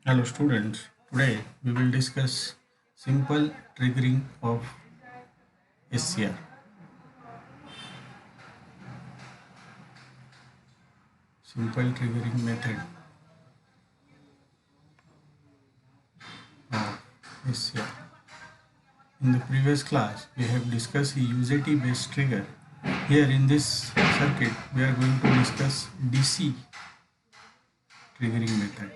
Hello students, today we will discuss simple triggering of SCR. Simple triggering method of SCR. In the previous class we have discussed a UJT based trigger. Here in this circuit we are going to discuss DC triggering method.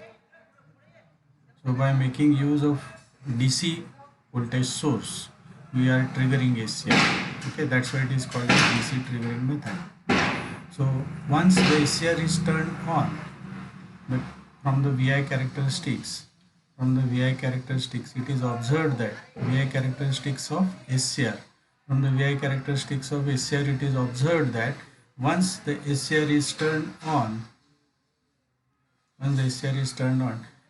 So by making use of DC voltage source we are triggering SCR. Okay, that's why it is called a DC triggering method. So once the SCR is turned on, but from the VI characteristics, it is observed that VI characteristics of SCR. From the VI characteristics of SCR, it is observed that once the SCR is turned on,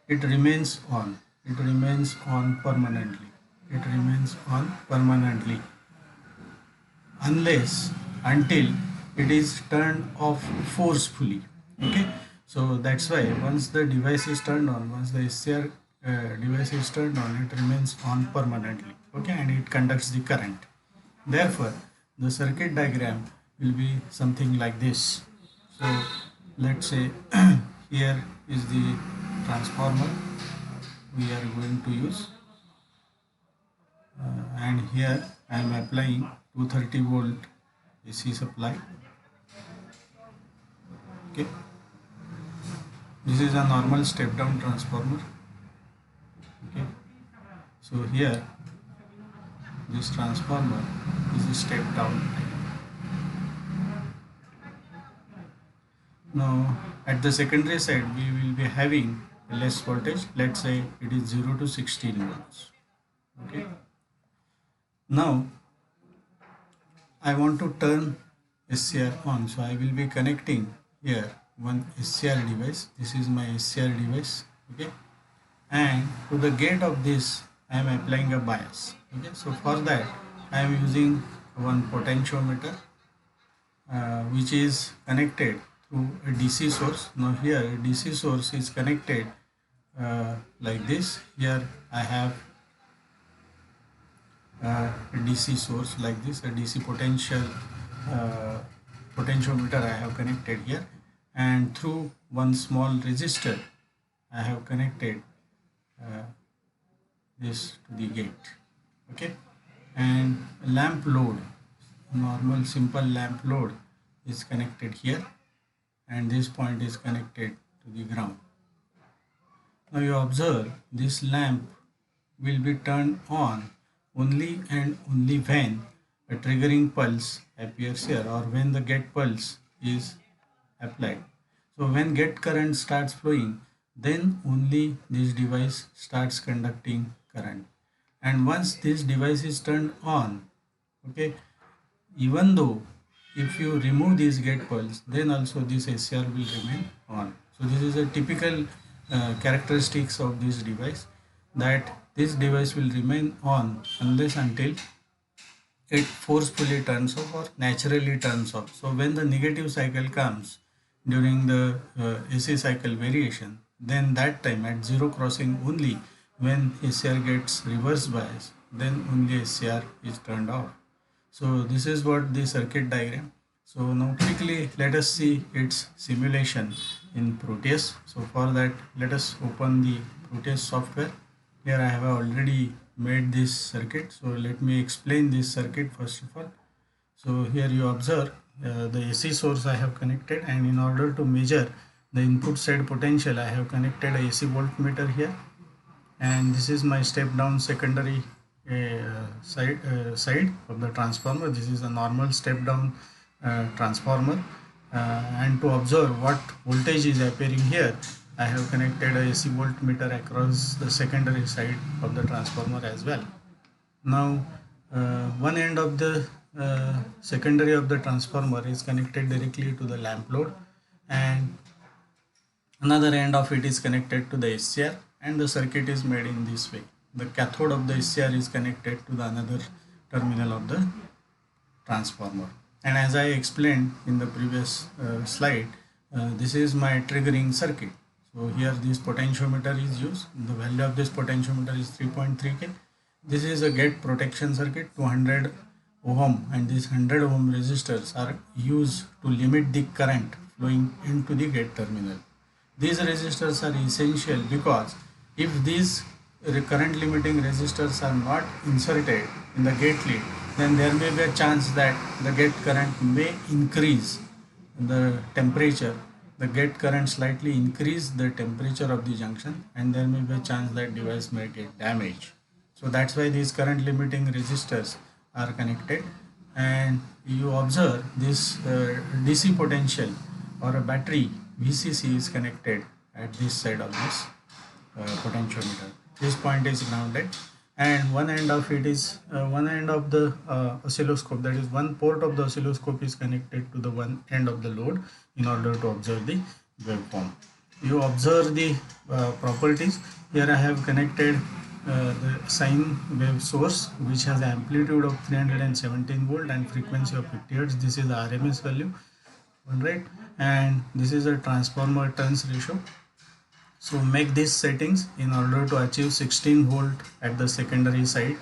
it remains on. It remains on permanently. It remains on permanently unless until it is turned off forcefully. Okay, so that's why once the device is turned on, once the SCR device is turned on, it remains on permanently. Okay, and it conducts the current. Therefore the circuit diagram will be something like this. So let's say here is the transformer we are going to use, and here I am applying 230 volt AC supply. Okay, this is a normal step down transformer. Okay, so here this transformer is a step down. Now at the secondary side we will be having less voltage. Let's say it is 0 to 16 volts. Okay, now I want to turn SCR on, so I will be connecting here one SCR device. This is my SCR device. Okay, and to the gate of this I am applying a bias. Okay, so for that I am using one potentiometer which is connected through a DC source. Now here a DC source is connected like this. Here I have a DC source like this, a DC potentiometer I have connected here, and through one small resistor I have connected this to the gate. Okay, and lamp load, normal simple lamp load is connected here, and this point is connected to the ground. Now you observe this lamp will be turned on only and only when a triggering pulse appears here, or when the gate pulse is applied. So when gate current starts flowing, then only this device starts conducting current. And once this device is turned on, okay, even though if you remove this gate pulse, then also this SCR will remain on. So this is a typical characteristics of this device, that this device will remain on unless until it forcefully turns off or naturally turns off. So when the negative cycle comes during the AC cycle variation, then that time at zero crossing only, when SCR gets reverse bias, then only SCR is turned off. So this is what the circuit diagram. So now quickly let us see its simulation in Proteus. So for that let us open the Proteus software. Here I have already made this circuit, so let me explain this circuit first of all. So here you observe the AC source I have connected, and in order to measure the input side potential I have connected a AC voltmeter here, and this is my step down secondary side of the transformer. This is a normal step down transformer, and to observe what voltage is appearing here, I have connected a AC voltmeter across the secondary side of the transformer as well. Now one end of the secondary of the transformer is connected directly to the lamp load, and another end of it is connected to the SCR, and the circuit is made in this way. The cathode of the SCR is connected to the another terminal of the transformer. And as I explained in the previous slide, this is my triggering circuit. So here this potentiometer is used. The value of this potentiometer is 3.3K. This is a gate protection circuit, 200 ohm, and these 100 ohm resistors are used to limit the current flowing into the gate terminal. These resistors are essential because if these current limiting resistors are not inserted in the gate lead, then there may be a chance that the gate current may increase the temperature. The gate current slightly increase the temperature of the junction, and there may be a chance that device may get damaged. So that's why these current limiting resistors are connected, and you observe this DC potential or a battery VCC is connected at this side of this potentiometer. This point is grounded, and one end of it is one end of the oscilloscope, that is one port of the oscilloscope is connected to the one end of the load in order to observe the waveform. You observe the properties. Here I have connected the sine wave source, which has amplitude of 317 volt and frequency of 50 hertz. This is the RMS value, alright, and this is a transformer turns ratio. So make these settings in order to achieve 16 volt at the secondary side.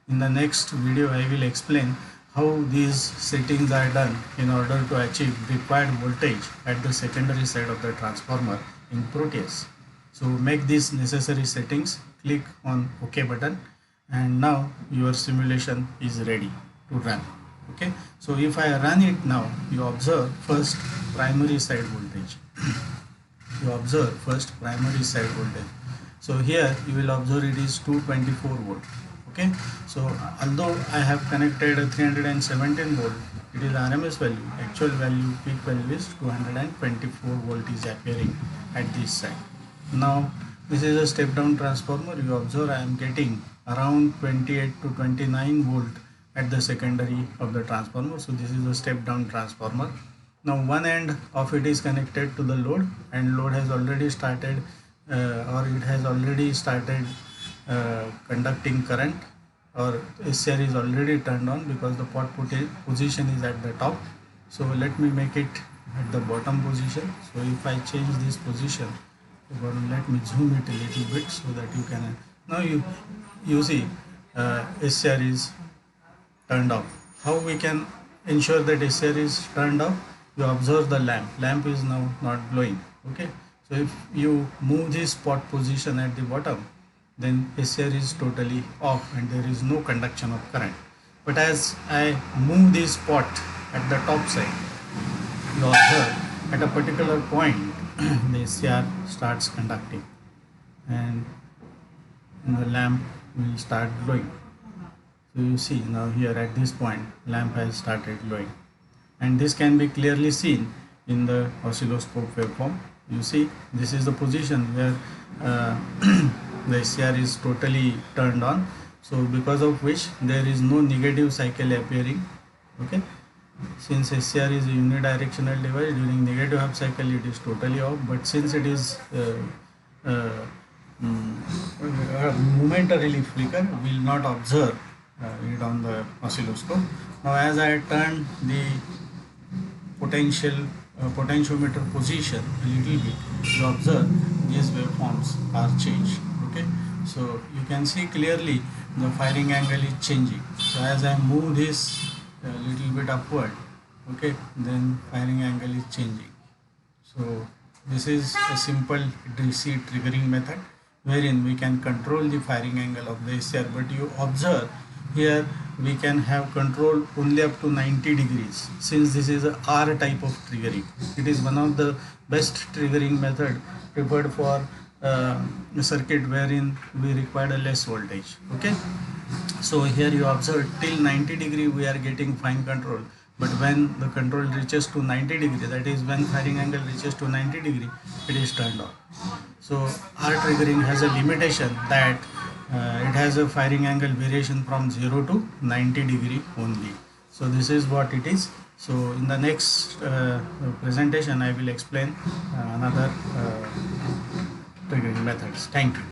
In the next video I will explain how these settings are done in order to achieve required voltage at the secondary side of the transformer in Proteus. So make these necessary settings, click on OK button, and now your simulation is ready to run. Okay, so if I run it now, you observe first primary side voltage. You observe first primary side voltage. So here you will observe it is 224 volt. Okay, so although I have connected a 317 volt, it is RMS value. Actual value, peak value is 224 volt is appearing at this side. Now this is a step down transformer. You observe I am getting around 28 to 29 volt at the secondary of the transformer. So this is a step down transformer. Now one end of it is connected to the load, and load has already started conducting current, or SCR is already turned on because the pot position is at the top. So let me make it at the bottom position. So if I change this position, let me zoom it a little bit so that you can, now you see SCR is turned off. How we can ensure that SCR is turned off? You observe the lamp is now not glowing. Okay, so if you move this pot position at the bottom, then SCR is totally off and there is no conduction of current. But as I move this pot at the top side, you observe at a particular point the SCR starts conducting and the lamp will start glowing. So you see now here at this point lamp has started glowing, and this can be clearly seen in the oscilloscope waveform. You see this is the position where the SCR is totally turned on, so because of which there is no negative cycle appearing. Okay, since SCR is a unidirectional device, during negative half cycle it is totally off, but since it is momentarily flicker, we will not observe it on the oscilloscope. Now as I turn the potentiometer position a little bit, you observe these waveforms are changed. Okay, so you can see clearly the firing angle is changing. So as I move this a little bit upward, okay, then firing angle is changing. So this is a simple DC triggering method wherein we can control the firing angle of the SCR, but you observe here we can have control only up to 90 degrees. Since this is a R type of triggering, it is one of the best triggering method preferred for a circuit wherein we require a less voltage. Okay, so here you observe till 90 degree we are getting fine control, but when the control reaches to 90 degree, that is when firing angle reaches to 90 degree, it is turned off. So R triggering has a limitation that it has a firing angle variation from 0 to 90 degree only. So this is what it is. So in the next presentation I will explain another triggering methods. Thank you.